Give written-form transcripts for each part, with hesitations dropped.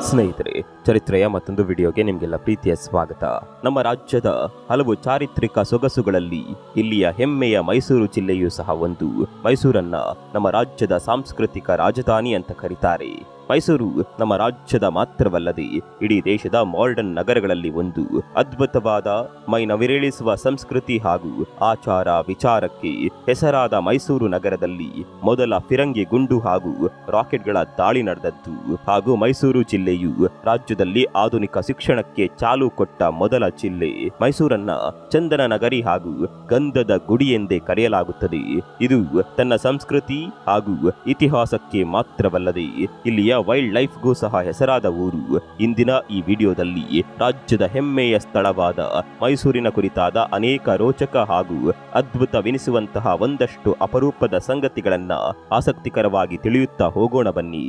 ಸ್ನೇಹಿತರೆ, ಚರಿತ್ರೆಯ ಮತ್ತೊಂದು ವಿಡಿಯೋಗೆ ನಿಮಗೆಲ್ಲ ಪ್ರೀತಿಯ ಸ್ವಾಗತ. ನಮ್ಮ ರಾಜ್ಯದ ಹಲವು ಚಾರಿತ್ರಿಕ ಸೊಗಸುಗಳಲ್ಲಿ ಇಲ್ಲಿಯ ಹೆಮ್ಮೆಯ ಮೈಸೂರು ಜಿಲ್ಲೆಯೂ ಸಹ ಒಂದು. ಮೈಸೂರನ್ನ ನಮ್ಮ ರಾಜ್ಯದ ಸಾಂಸ್ಕೃತಿಕ ರಾಜಧಾನಿ ಅಂತ ಕರೀತಾರೆ. ಮೈಸೂರು ನಮ್ಮ ರಾಜ್ಯದ ಮಾತ್ರವಲ್ಲದೆ ಇಡೀ ದೇಶದ ಮಾಡರ್ನ್ ನಗರಗಳಲ್ಲಿ ಒಂದು. ಅದ್ಭುತವಾದ ಮೈನವಿರೇಳಿಸುವ ಸಂಸ್ಕೃತಿ ಹಾಗೂ ಆಚಾರ ವಿಚಾರಕ್ಕೆ ಹೆಸರಾದ ಮೈಸೂರು ನಗರದಲ್ಲಿ ಮೊದಲ ಫಿರಂಗಿ ಗುಂಡು ಹಾಗೂ ರಾಕೆಟ್ಗಳ ದಾಳಿ ನಡೆದದ್ದು. ಹಾಗೂ ಮೈಸೂರು ಜಿಲ್ಲೆಯು ರಾಜ್ಯದಲ್ಲಿ ಆಧುನಿಕ ಶಿಕ್ಷಣಕ್ಕೆ ಚಾಲು ಕೊಟ್ಟ ಮೊದಲ ಜಿಲ್ಲೆ. ಮೈಸೂರನ್ನ ಚಂದನ ನಗರಿ ಹಾಗೂ ಗಂಧದ ಗುಡಿ ಎಂದೇ ಕರೆಯಲಾಗುತ್ತದೆ. ಇದು ತನ್ನ ಸಂಸ್ಕೃತಿ ಹಾಗೂ ಇತಿಹಾಸಕ್ಕೆ ಮಾತ್ರವಲ್ಲದೆ ಇಲ್ಲಿಯ ವೈಲ್ಡ್ ಲೈಫ್ಗೂ ಸಹ ಹೆಸರಾದ ಊರು. ಇಂದಿನ ಈ ವಿಡಿಯೋದಲ್ಲಿ ರಾಜ್ಯದ ಹೆಮ್ಮೆಯ ಸ್ಥಳವಾದ ಮೈಸೂರಿನ ಕುರಿತಾದ ಅನೇಕ ರೋಚಕ ಹಾಗೂ ಅದ್ಭುತವೆನಿಸುವಂತಹ ಒಂದಷ್ಟು ಅಪರೂಪದ ಸಂಗತಿಗಳನ್ನ ಆಸಕ್ತಿಕರವಾಗಿ ತಿಳಿಯುತ್ತಾ ಹೋಗೋಣ ಬನ್ನಿ.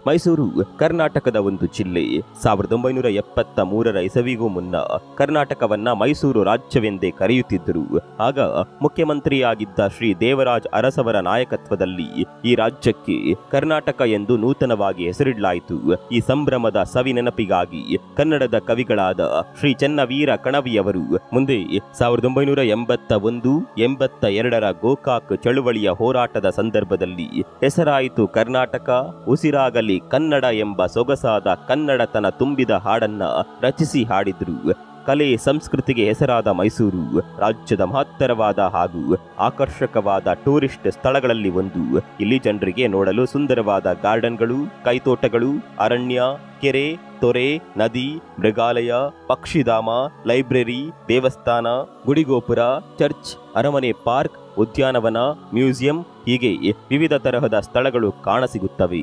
ಮೈಸೂರು ಕರ್ನಾಟಕದ ಒಂದು ಜಿಲ್ಲೆ. 1973ರ ಇಸವಿಗೂ ಮುನ್ನ ಕರ್ನಾಟಕವನ್ನ ಮೈಸೂರು ರಾಜ್ಯವೆಂದೇ ಕರೆಯುತ್ತಿದ್ದರು. ಆಗ ಮುಖ್ಯಮಂತ್ರಿಯಾಗಿದ್ದ ಶ್ರೀ ದೇವರಾಜ ಅರಸವರ ನಾಯಕತ್ವದಲ್ಲಿ ಈ ರಾಜ್ಯಕ್ಕೆ ಕರ್ನಾಟಕ ಎಂದು ನೂತನವಾಗಿ ಹೆಸರಿಡಲಾಯಿತು. ಈ ಸಂಭ್ರಮದ ಸವಿ ನೆನಪಿಗಾಗಿ ಕನ್ನಡದ ಕವಿಗಳಾದ ಶ್ರೀ ಚೆನ್ನವೀರ ಕಣವಿಯವರು ಮುಂದೆ 1981-82ರ ಗೋಕಾಕ್ ಚಳುವಳಿಯ ಹೋರಾಟದ ಸಂದರ್ಭದಲ್ಲಿ ಹೆಸರಾಯಿತು ಕರ್ನಾಟಕ ಉಸಿರಾಗಲಿ ಕನ್ನಡ ಎಂಬ ಸೊಗಸಾದ ಕನ್ನಡತನ ತುಂಬಿದ ಹಾಡನ್ನ ರಚಿಸಿ ಹಾಡಿದ್ರು. ಕಲೆ ಸಂಸ್ಕೃತಿಗೆ ಹೆಸರಾದ ಮೈಸೂರು ರಾಜ್ಯದ ಮಹತ್ತರವಾದ ಹಾಗೂ ಆಕರ್ಷಕವಾದ ಟೂರಿಸ್ಟ್ ಸ್ಥಳಗಳಲ್ಲಿ ಒಂದು. ಇಲ್ಲಿ ಜನರಿಗೆ ನೋಡಲು ಸುಂದರವಾದ ಗಾರ್ಡನ್ಗಳು, ಕೈತೋಟಗಳು, ಅರಣ್ಯ, ಕೆರೆ, ತೊರೆ, ನದಿ, ಮೃಗಾಲಯ, ಪಕ್ಷಿಧಾಮ, ಲೈಬ್ರರಿ, ದೇವಸ್ಥಾನ, ಗುಡಿಗೋಪುರ, ಚರ್ಚ್, ಅರಮನೆ, ಪಾರ್ಕ್, ಉದ್ಯಾನವನ, ಮ್ಯೂಸಿಯಂ ಹೀಗೆ ವಿವಿಧ ತರಹದ ಸ್ಥಳಗಳು ಕಾಣಸಿಗುತ್ತವೆ.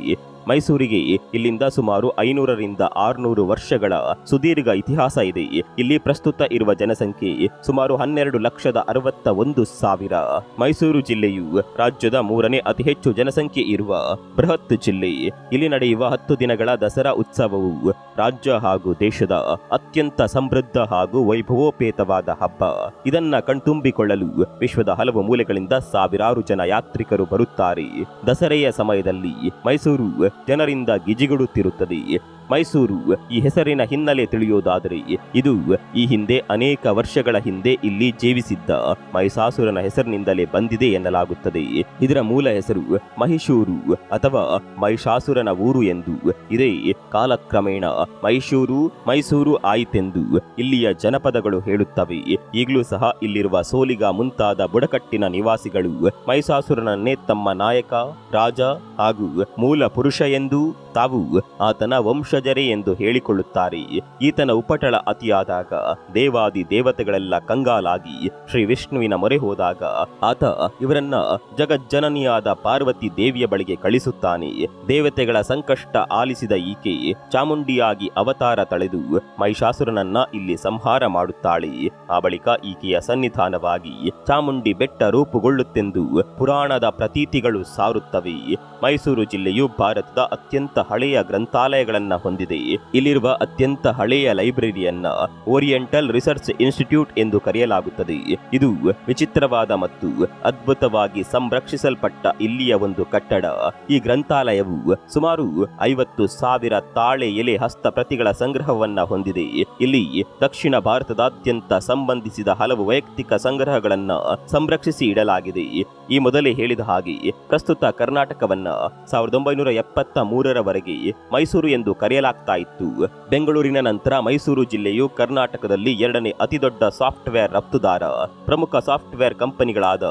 ಮೈಸೂರಿಗೆ ಇಲ್ಲಿಂದ ಸುಮಾರು 500ರಿಂದ 600 ವರ್ಷಗಳ ಸುದೀರ್ಘ ಇತಿಹಾಸ ಇದೆ. ಇಲ್ಲಿ ಪ್ರಸ್ತುತ ಇರುವ ಜನಸಂಖ್ಯೆ ಸುಮಾರು 12,61,000. ಮೈಸೂರು ಜಿಲ್ಲೆಯು ರಾಜ್ಯದ 3ನೇ ಅತಿ ಹೆಚ್ಚು ಜನಸಂಖ್ಯೆ ಇರುವ ಬೃಹತ್ ಜಿಲ್ಲೆ. ಇಲ್ಲಿ ನಡೆಯುವ 10 ದಿನಗಳ ದಸರಾ ಉತ್ಸವವು ರಾಜ್ಯ ಹಾಗೂ ದೇಶದ ಅತ್ಯಂತ ಸಮೃದ್ಧ ಹಾಗೂ ವೈಭವೋಪೇತವಾದ ಹಬ್ಬ. ಇದನ್ನ ಕಣ್ತುಂಬಿಕೊಳ್ಳಲು ವಿಶ್ವದ ಹಲವು ಮೂಲೆಗಳಿಂದ ಸಾವಿರಾರು ಜನ ಯಾತ್ರಿಕರು ಬರುತ್ತಾರೆ. ದಸರೆಯ ಸಮಯದಲ್ಲಿ ಮೈಸೂರು ಜನರಿಂದ ಗಿಜಿಗುಡುತ್ತಿರುತ್ತದೆ. ಮೈಸೂರು ಈ ಹೆಸರಿನ ಹಿನ್ನೆಲೆ ತಿಳಿಯೋದಾದರೆ ಇದು ಈ ಹಿಂದೆ ಅನೇಕ ವರ್ಷಗಳ ಹಿಂದೆ ಇಲ್ಲಿ ಜೀವಿಸಿದ್ದ ಮಹಿಷಾಸುರನ ಹೆಸರಿನಿಂದಲೇ ಬಂದಿದೆ ಎನ್ನಲಾಗುತ್ತದೆ. ಇದರ ಮೂಲ ಹೆಸರು ಮಹಿಷೂರು ಅಥವಾ ಮಹಿಷಾಸುರನ ಊರು ಎಂದು. ಇದೇ ಕಾಲಕ್ರಮೇಣ ಮೈಸೂರು ಆಯಿತೆಂದು ಇಲ್ಲಿಯ ಜನಪದಗಳು ಹೇಳುತ್ತವೆ. ಈಗಲೂ ಸಹ ಇಲ್ಲಿರುವ ಸೋಲಿಗ ಮುಂತಾದ ಬುಡಕಟ್ಟಿನ ನಿವಾಸಿಗಳು ಮಹಿಷಾಸುರನನ್ನೇ ತಮ್ಮ ನಾಯಕ, ರಾಜ ಹಾಗೂ ಮೂಲ ಪುರುಷ ಎಂದು ತಾವು ಆತನ ವಂಶಜರೇ ಎಂದು ಹೇಳಿಕೊಳ್ಳುತ್ತಾರೆ. ಈತನ ಉಪಟಳ ಅತಿಯಾದಾಗ ದೇವಾದಿ ದೇವತೆಗಳೆಲ್ಲ ಕಂಗಾಲಾಗಿ ಶ್ರೀ ವಿಷ್ಣುವಿನ ಮೊರೆ ಹೋದಾಗ ಆತ ಇವರನ್ನ ಜಗಜ್ಜನನಿಯಾದ ಪಾರ್ವತಿ ದೇವಿಯ ಬಳಿಗೆ ಕಳಿಸುತ್ತಾನೆ. ದೇವತೆಗಳ ಸಂಕಷ್ಟ ಆಲಿಸಿದ ಈಕೆ ಚಾಮುಂಡಿಯಾಗಿ ಅವತಾರ ತಳೆದು ಮಹಿಷಾಸುರನನ್ನ ಇಲ್ಲಿ ಸಂಹಾರ ಮಾಡುತ್ತಾಳೆ. ಆ ಬಳಿಕ ಈಕೆಯ ಸನ್ನಿಧಾನವಾಗಿ ಚಾಮುಂಡಿ ಬೆಟ್ಟ ರೂಪುಗೊಳ್ಳುತ್ತೆಂದು ಪುರಾಣದ ಪ್ರತೀತಿಗಳು ಸಾರುತ್ತವೆ. ಮೈಸೂರು ಜಿಲ್ಲೆಯು ಭಾರತದ ಅತ್ಯಂತ ಹಳೆಯ ಗ್ರಂಥಾಲಯಗಳನ್ನ ಹೊಂದಿದೆ. ಇಲ್ಲಿರುವ ಅತ್ಯಂತ ಹಳೆಯ ಲೈಬ್ರರಿಯನ್ನ ಓರಿಯೆಂಟಲ್ ರಿಸರ್ಚ್ ಇನ್ಸ್ಟಿಟ್ಯೂಟ್ ಎಂದು ಕರೆಯಲಾಗುತ್ತದೆ. ಇದು ವಿಚಿತ್ರವಾದ ಮತ್ತು ಅದ್ಭುತವಾಗಿ ಸಂರಕ್ಷಿಸಲ್ಪಟ್ಟ ಇಲ್ಲಿಯ ಒಂದು ಕಟ್ಟಡ. ಈ ಗ್ರಂಥಾಲಯವು ಸುಮಾರು 50,000 ತಾಳೆ ಎಲೆ ಹಸ್ತಪ್ರತಿಗಳ ಸಂಗ್ರಹವನ್ನ ಹೊಂದಿದೆ. ಇಲ್ಲಿ ದಕ್ಷಿಣ ಭಾರತದಾದ್ಯಂತ ಸಂಬಂಧಿಸಿದ ಹಲವು ವೈಯಕ್ತಿಕ ಸಂಗ್ರಹಗಳನ್ನ ಸಂರಕ್ಷಿಸಿ ಇಡಲಾಗಿದೆ. ಈ ಮೊದಲೇ ಹೇಳಿದ ಹಾಗೆ ಪ್ರಸ್ತುತ ಕರ್ನಾಟಕವನ್ನ 1973ರವರೆಗೆ ಮೈಸೂರು ಎಂದು ಕರೆಯಲಾಗ್ತಾ ಇತ್ತು. ಬೆಂಗಳೂರಿನ ನಂತರ ಮೈಸೂರು ಜಿಲ್ಲೆಯು ಕರ್ನಾಟಕದಲ್ಲಿ 2ನೇ ಅತಿದೊಡ್ಡ ಸಾಫ್ಟ್ವೇರ್ ರಫ್ತುದಾರ. ಪ್ರಮುಖ ಸಾಫ್ಟ್ವೇರ್ ಕಂಪನಿಗಳಾದ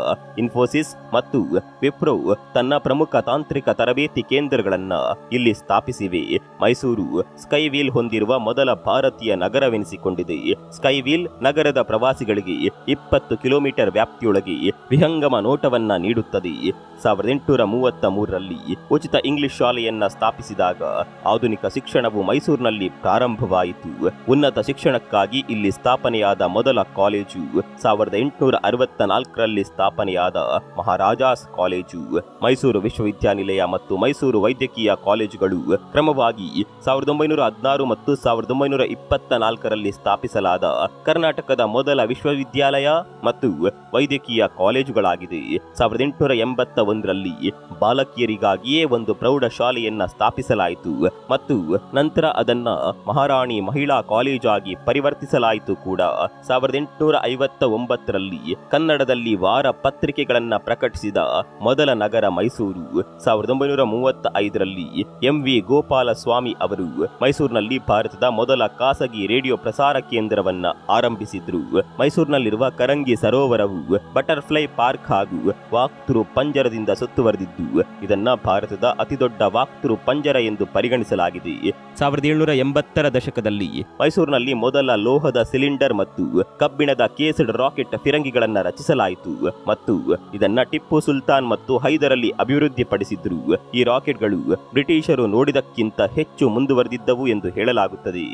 ಇನ್ಫೋಸಿಸ್ ಮತ್ತು ವಿಪ್ರೋ ತನ್ನ ಪ್ರಮುಖ ತಾಂತ್ರಿಕ ತರಬೇತಿ ಕೇಂದ್ರಗಳನ್ನ ಇಲ್ಲಿ ಸ್ಥಾಪಿಸಿವೆ. ಮೈಸೂರು ಸ್ಕೈವೀಲ್ ಹೊಂದಿರುವ ಮೊದಲ ಭಾರತೀಯ ನಗರವೆನಿಸಿಕೊಂಡಿದೆ. ಸ್ಕೈವೀಲ್ ನಗರದ ಪ್ರವಾಸಿಗಳಿಗೆ 20 ಕಿಲೋಮೀಟರ್ ವ್ಯಾಪ್ತಿಯೊಳಗೆ ವಿಹಂಗಮ ನೋಟವನ್ನ ನೀಡುತ್ತದೆ. 1833ರಲ್ಲಿ ಉಚಿತ ಇಂಗ್ಲಿಷ್ ಶಾಲೆಯನ್ನ ಸ್ಥಾಪಿಸಿದ ಪರಿಗಣಿಸಿದಾಗ ಆಧುನಿಕ ಶಿಕ್ಷಣವು ಮೈಸೂರಿನಲ್ಲಿ ಪ್ರಾರಂಭವಾಯಿತು. ಉನ್ನತ ಶಿಕ್ಷಣಕ್ಕಾಗಿ ಇಲ್ಲಿ ಸ್ಥಾಪನೆಯಾದ ಮೊದಲ ಕಾಲೇಜು 1864ರಲ್ಲಿ ಸ್ಥಾಪನೆಯಾದ ಮಹಾರಾಜಾಸ್ ಕಾಲೇಜು. ಮೈಸೂರು ವಿಶ್ವವಿದ್ಯಾನಿಲಯ ಮತ್ತು ಮೈಸೂರು ವೈದ್ಯಕೀಯ ಕಾಲೇಜುಗಳು ಕ್ರಮವಾಗಿ 1916 ಮತ್ತು 1924ರಲ್ಲಿ ಸ್ಥಾಪಿಸಲಾದ ಕರ್ನಾಟಕದ ಮೊದಲ ವಿಶ್ವವಿದ್ಯಾಲಯ ಮತ್ತು ವೈದ್ಯಕೀಯ ಕಾಲೇಜುಗಳಾಗಿದೆ. 1881ರಲ್ಲಿ ಬಾಲಕಿಯರಿಗಾಗಿಯೇ ಒಂದು ಪ್ರೌಢಶಾಲೆಯನ್ನ ಸ್ಥಾಪಿಸಲಾಯಿತು ಮತ್ತು ನಂತರ ಅದನ್ನ ಮಹಾರಾಣಿ ಮಹಿಳಾ ಕಾಲೇಜಾಗಿ ಪರಿವರ್ತಿಸಲಾಯಿತು ಕೂಡ. 1859ರಲ್ಲಿ ಕನ್ನಡದಲ್ಲಿ ವಾರ ಪತ್ರಿಕೆಗಳನ್ನ ಪ್ರಕಟಿಸಿದ ಮೊದಲ ನಗರ ಮೈಸೂರು. 1935ರಲ್ಲಿ MV ಗೋಪಾಲಸ್ವಾಮಿ ಅವರು ಮೈಸೂರಿನಲ್ಲಿ ಭಾರತದ ಮೊದಲ ಖಾಸಗಿ ರೇಡಿಯೋ ಪ್ರಸಾರ ಕೇಂದ್ರವನ್ನ ಆರಂಭಿಸಿದ್ರು. ಮೈಸೂರಿನಲ್ಲಿರುವ ಕರಂಗಿ ಸರೋವರವು ಬಟರ್ಫ್ಲೈ ಪಾರ್ಕ್ ಹಾಗೂ ವಾಕ್ತುರು ಪಂಜರದಿಂದ ಸುತ್ತುವರೆದಿದ್ದು ಇದನ್ನ ಭಾರತದ ಅತಿದೊಡ್ಡ ವಾಕ್ತುರು ಪಂಜರ ಎಂದು ಪರಿಗಣಿಸಲಾಗಿದೆ. 1780ರ ದಶಕದಲ್ಲಿ ಮೈಸೂರಿನಲ್ಲಿ ಮೊದಲ ಲೋಹದ ಸಿಲಿಂಡರ್ ಮತ್ತು ಕಬ್ಬಿಣದ ಕೇಸ್ಡ್ ರಾಕೆಟ್ ಫಿರಂಗಿಗಳನ್ನ ರಚಿಸಲಾಯಿತು ಮತ್ತು ಇದನ್ನ ಟಿಪ್ಪು ಸುಲ್ತಾನ್ ಮತ್ತು ಹೈದರ್ ಅಲಿ ಅಭಿವೃದ್ಧಿಪಡಿಸಿದ್ರು. ಈ ರಾಕೆಟ್ಗಳು ಬ್ರಿಟಿಷರು ನೋಡಿದಕ್ಕಿಂತ ಹೆಚ್ಚು ಮುಂದುವರೆದಿದ್ದವು ಎಂದು ಹೇಳಲಾಗುತ್ತದೆ.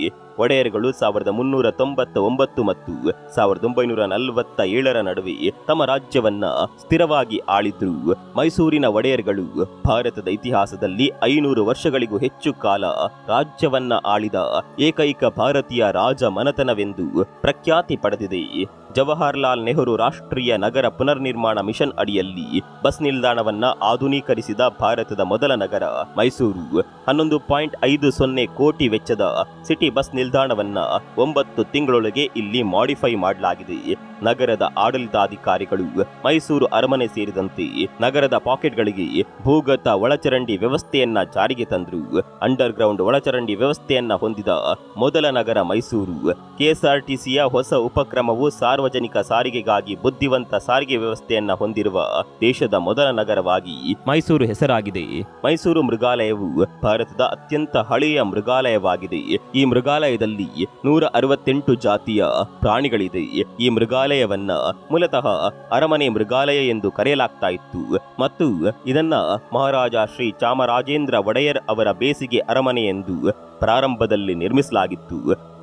ಒಡೆಯರ್ಗಳು 1399 ಮತ್ತು 1947ರ ನಡುವೆ ತಮ್ಮ ರಾಜ್ಯವನ್ನ ಸ್ಥಿರವಾಗಿ ಆಳಿದ್ರು. ಮೈಸೂರಿನ ಒಡೆಯರ್ಗಳು ಭಾರತದ ಇತಿಹಾಸದಲ್ಲಿ 500 ವರ್ಷಗಳಿಗೂ ಹೆಚ್ಚು ಕಾಲ ರಾಜ್ಯವನ್ನ ಆಳಿದ ಏಕೈಕ ಭಾರತೀಯ ರಾಜ ಮನೆತನವೆಂದು ಪ್ರಖ್ಯಾತಿ ಪಡೆದಿದೆ. ಜವಾಹರ್ಲಾಲ್ ನೆಹರು ರಾಷ್ಟ್ರೀಯ ನಗರ ಪುನರ್ನಿರ್ಮಾಣ ಮಿಷನ್ ಅಡಿಯಲ್ಲಿ ಬಸ್ ನಿಲ್ದಾಣವನ್ನ ಆಧುನೀಕರಿಸಿದ ಭಾರತದ ಮೊದಲ ನಗರ ಮೈಸೂರು. 11.50 ಕೋಟಿ ವೆಚ್ಚದ ಸಿಟಿ ಬಸ್ ನಿಲ್ದಾಣವನ್ನ 9 ತಿಂಗಳೊಳಗೆ ಇಲ್ಲಿ ಮಾಡಿಫೈ ಮಾಡಲಾಗಿದೆ. ನಗರದ ಆಡಳಿತಾಧಿಕಾರಿಗಳು ಮೈಸೂರು ಅರಮನೆ ಸೇರಿದಂತೆ ನಗರದ ಪಾಕೆಟ್ಗಳಿಗೆ ಭೂಗತ ಒಳಚರಂಡಿ ವ್ಯವಸ್ಥೆಯನ್ನ ಜಾರಿಗೆ ತಂದ್ರು. ಅಂಡರ್ ಗ್ರೌಂಡ್ ಒಳಚರಂಡಿ ವ್ಯವಸ್ಥೆಯನ್ನ ಹೊಂದಿದ ಮೊದಲ ನಗರ ಮೈಸೂರು. ಕೆಎಸ್ಆರ್ಟಿಸಿಯ ಹೊಸ ಉಪಕ್ರಮವು ಸಾರ್ವಜನಿಕ ಸಾರಿಗೆಗಾಗಿ ಬುದ್ಧಿವಂತ ಸಾರಿಗೆ ವ್ಯವಸ್ಥೆಯನ್ನ ಹೊಂದಿರುವ ದೇಶದ ಮೊದಲ ನಗರವಾಗಿ ಮೈಸೂರು ಹೆಸರಾಗಿದೆ. ಮೈಸೂರು ಮೃಗಾಲಯವು ಭಾರತದ ಅತ್ಯಂತ ಹಳೆಯ ಮೃಗಾಲಯವಾಗಿದೆ. ಈ ಮೃಗಾಲಯದಲ್ಲಿ 168 ಜಾತಿಯ ಪ್ರಾಣಿಗಳಿದೆ. ಈ ಮೃಗಾಲಯವನ್ನ ಮೂಲತಃ ಅರಮನೆ ಮೃಗಾಲಯ ಎಂದು ಕರೆಯಲಾಗ್ತಾ ಇತ್ತು ಮತ್ತು ಇದನ್ನ ಮಹಾರಾಜ ಶ್ರೀ ಚಾಮರಾಜೇಂದ್ರ ಒಡೆಯರ್ ಅವರ ಬೇಸಿಗೆ ಅರಮನೆ ಎಂದು ಪ್ರಾರಂಭದಲ್ಲಿ ನಿರ್ಮಿಸಲಾಗಿತ್ತು.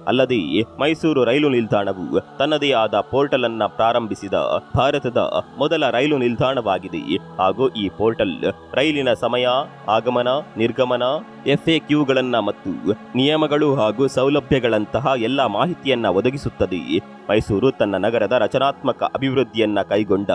ಅಲ್ಲದೆ ಮೈಸೂರು ರೈಲು ನಿಲ್ದಾಣವು ತನ್ನದೇ ಆದ ಪೋರ್ಟಲ್ ಅನ್ನ ಪ್ರಾರಂಭಿಸಿದ ಭಾರತದ ಮೊದಲ ರೈಲು ನಿಲ್ದಾಣವಾಗಿದೆ ಹಾಗೂ ಈ ಪೋರ್ಟಲ್ ರೈಲಿನ ಸಮಯ, ಆಗಮನ, ನಿರ್ಗಮನ, FAQಗಳನ್ನ ಮತ್ತು ನಿಯಮಗಳು ಹಾಗೂ ಸೌಲಭ್ಯಗಳಂತಹ ಎಲ್ಲ ಮಾಹಿತಿಯನ್ನ ಒದಗಿಸುತ್ತದೆ. ಮೈಸೂರು ತನ್ನ ನಗರದ ರಚನಾತ್ಮಕ ಅಭಿವೃದ್ಧಿಯನ್ನ ಕೈಗೊಂಡ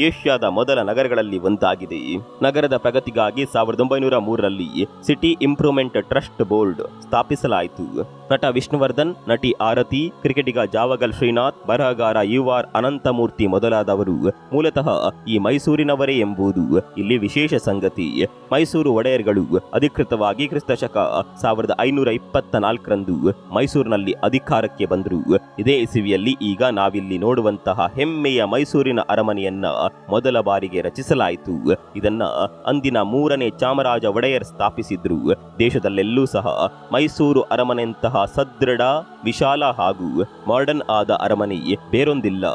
ಏಷ್ಯಾದ ಮೊದಲ ನಗರಗಳಲ್ಲಿ ಒಂದಾಗಿದೆ. ನಗರದ ಪ್ರಗತಿಗಾಗಿ 1903ರಲ್ಲಿ ಸಿಟಿ ಇಂಪ್ರೂವ್ಮೆಂಟ್ ಟ್ರಸ್ಟ್ ಬೋರ್ಡ್ ಸ್ಥಾಪಿಸಲಾಯಿತು. ನಟ ವಿಷ್ಣುವರ್ಧನ್, ನಟಿ ಆರತಿ, ಕ್ರಿಕೆಟಿಗ ಜಾವಗಲ್ ಶ್ರೀನಾಥ್, ಬರಹಗಾರ UR ಅನಂತಮೂರ್ತಿ ಮೊದಲಾದವರು ಮೂಲತಃ ಈ ಮೈಸೂರಿನವರೇ ಎಂಬುದು ಇಲ್ಲಿ ವಿಶೇಷ ಸಂಗತಿ. ಮೈಸೂರು ಒಡೆಯರ್ಗಳು ಅಧಿಕೃತವಾಗಿ ಕ್ರಿಸ್ತಶಕ 1524ರಂದು ಮೈಸೂರಿನಲ್ಲಿ ಅಧಿಕಾರಕ್ಕೆ ಬಂದರು. ಇದೇ ಇಸವಿಯಲ್ಲಿ ಈಗ ನಾವಿಲ್ಲಿ ನೋಡುವಂತಹ ಹೆಮ್ಮೆಯ ಮೈಸೂರಿನ ಅರಮನೆಯನ್ನ ಮೊದಲ ಬಾರಿಗೆ ರಚಿಸಲಾಯಿತು. ಇದನ್ನ ಅಂದಿನ 3ನೇ ಚಾಮರಾಜ ಒಡೆಯರ್ ಸ್ಥಾಪಿಸಿದ್ರು. ದೇಶದಲ್ಲೆಲ್ಲೂ ಸಹ ಮೈಸೂರು ಅರಮನೆಯಂತಹ ಸದೃಢ, ವಿಶಾಲ ಹಾಗೂ ಮಾಡರ್ನ್ ಆದ ಅರಮನೆ ಬೇರೊಂದಿಲ್ಲ.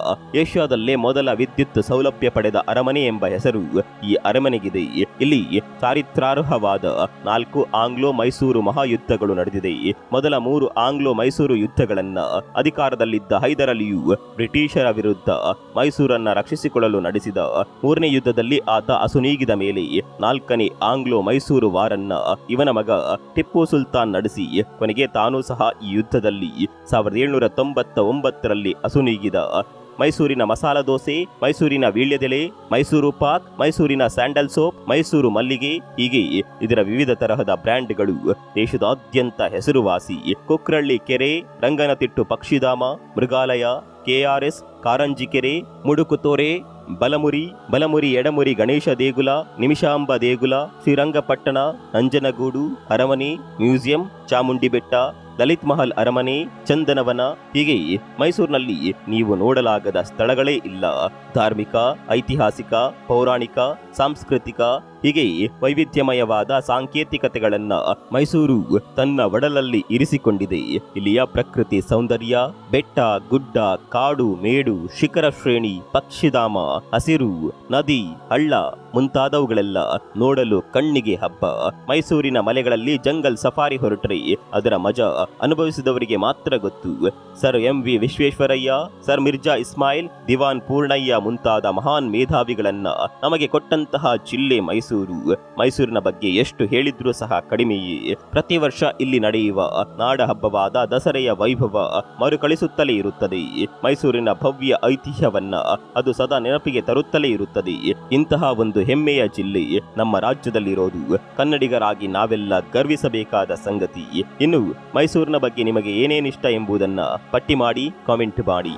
ಏಷ್ಯಾದಲ್ಲೇ ಮೊದಲ ವಿದ್ಯುತ್ ಸೌಲಭ್ಯ ಪಡೆದ ಅರಮನೆ ಎಂಬ ಹೆಸರು ಈ ಅರಮನೆಗಿದೆ. ಇಲ್ಲಿ ಚಾರಿತ್ರಾರ್ಹವಾದ 4 ಆಂಗ್ಲೋ ಮೈಸೂರು ಮಹಾಯುದ್ಧಗಳು ನಡೆದಿದೆ. ಮೊದಲ 3 ಆಂಗ್ಲೋ ಮೈಸೂರು ಯುದ್ಧಗಳನ್ನ ಅಧಿಕಾರದಲ್ಲಿದ್ದ ಹೈದರ್ ಅಲಿಯು ಬ್ರಿಟಿಷರ ವಿರುದ್ಧ ಮೈಸೂರನ್ನ ರಕ್ಷಿಸಿಕೊಳ್ಳಲು ನಡೆಸಿದ. 3ನೇ ಯುದ್ಧದಲ್ಲಿ ಆತ ಅಸುನೀಗಿದ ಮೇಲೆ 4ನೇ ಆಂಗ್ಲೋ ಮೈಸೂರು ವಾರನ್ನ ಇವನ ಮಗ ಟಿಪ್ಪು ಸುಲ್ತಾನ್ ನಡೆಸಿ ಕೊನೆಗೆ ತಾನೂ ಸಹ ಈ ಯುದ್ಧದಲ್ಲಿ 1799ರಲ್ಲಿ ಅಸುನೀಗಿದ. ಮೈಸೂರಿನ ಮಸಾಲ ದೋಸೆ, ಮೈಸೂರಿನ ವೀಳ್ಯದೆಲೆ, ಮೈಸೂರು ಪಾಕ್, ಮೈಸೂರಿನ ಸ್ಯಾಂಡಲ್ ಸೋಪ್, ಮೈಸೂರು ಮಲ್ಲಿಗೆ ಹೀಗೆ ಇದರ ವಿವಿಧ ತರಹದ ಬ್ರ್ಯಾಂಡ್ಗಳು ದೇಶದಾದ್ಯಂತ ಹೆಸರುವಾಸಿ. ಕುಕ್ರಳ್ಳಿ ಕೆರೆ, ರಂಗನತಿಟ್ಟು ಪಕ್ಷಿಧಾಮ, ಮೃಗಾಲಯ, KRS, ಕಾರಂಜಿ ಕೆರೆ, ಮುಡುಕುತೋರೆ, ಬಲಮುರಿ ಎಡಮುರಿ ಗಣೇಶ ದೇಗುಲ, ನಿಮಿಷಾಂಬ ದೇಗುಲ, ಶ್ರೀರಂಗಪಟ್ಟಣ, ನಂಜನಗೂಡು, ಅರಮನೆ, ಮ್ಯೂಸಿಯಂ, ಚಾಮುಂಡಿ ಬೆಟ್ಟ, ಲಲಿತ್ ಮಹಲ್ ಅರಮನೆ, ಚಂದನವನ ಹೀಗೆ ಮೈಸೂರಿನಲ್ಲಿ ನೀವು ನೋಡಲಾಗದ ಸ್ಥಳಗಳೇ ಇಲ್ಲ. ಧಾರ್ಮಿಕ, ಐತಿಹಾಸಿಕ, ಪೌರಾಣಿಕ, ಸಾಂಸ್ಕೃತಿಕ ಹೀಗೆ ವೈವಿಧ್ಯಮಯವಾದ ಸಾಂಕೇತಿಕತೆಗಳನ್ನ ಮೈಸೂರು ತನ್ನ ಒಡಲಲ್ಲಿ ಇರಿಸಿಕೊಂಡಿದೆ. ಇಲ್ಲಿಯ ಪ್ರಕೃತಿ ಸೌಂದರ್ಯ, ಬೆಟ್ಟ, ಗುಡ್ಡ, ಕಾಡು, ಮೇಡು, ಶಿಖರ ಶ್ರೇಣಿ, ಪಕ್ಷಿಧಾಮ, ಹಸಿರು, ನದಿ, ಹಳ್ಳ ಮುಂತಾದವುಗಳೆಲ್ಲ ನೋಡಲು ಕಣ್ಣಿಗೆ ಹಬ್ಬ. ಮೈಸೂರಿನ ಮಲೆಗಳಲ್ಲಿ ಜಂಗಲ್ ಸಫಾರಿ ಹೊರಟ್ರೆ ಅದರ ಮಜಾ ಅನುಭವಿಸಿದವರಿಗೆ ಮಾತ್ರ ಗೊತ್ತು. Sir M V. Visvesvaraya, sir Mirza Ismail, Dewan Purnaiah ಮುಂತಾದ ಮಹಾನ್ ಮೇಧಾವಿಗಳನ್ನ ನಮಗೆ ಕೊಟ್ಟಂತಹ ಜಿಲ್ಲೆ ಮೈಸೂರು. ಮೈಸೂರಿನ ಬಗ್ಗೆ ಎಷ್ಟು ಹೇಳಿದ್ರೂ ಸಹ ಕಡಿಮೆಯೇ. ಪ್ರತಿ ವರ್ಷ ಇಲ್ಲಿ ನಡೆಯುವ ನಾಡ ಹಬ್ಬವಾದ ದಸರೆಯ ವೈಭವ ಮರುಕಳಿಸುತ್ತಲೇ ಇರುತ್ತದೆ. ಮೈಸೂರಿನ ಭವ್ಯ ಐತಿಹ್ಯವನ್ನ ಅದು ಸದಾ ನೆನಪಿಗೆ ತರುತ್ತಲೇ ಇರುತ್ತದೆ. ಇಂತಹ ಒಂದು ಹೆಮ್ಮೆಯ ಜಿಲ್ಲೆ ನಮ್ಮ ರಾಜ್ಯದಲ್ಲಿರೋದು ಕನ್ನಡಿಗರಾಗಿ ನಾವೆಲ್ಲ ಗರ್ವಿಸಬೇಕಾದ ಸಂಗತಿ. ಇನ್ನು ಮೈಸೂರಿನ ಬಗ್ಗೆ ನಿಮಗೆ ಏನೇನಿಷ್ಟ ಎಂಬುದನ್ನ ಪಟ್ಟಿ ಮಾಡಿ ಕಾಮೆಂಟ್ ಮಾಡಿ.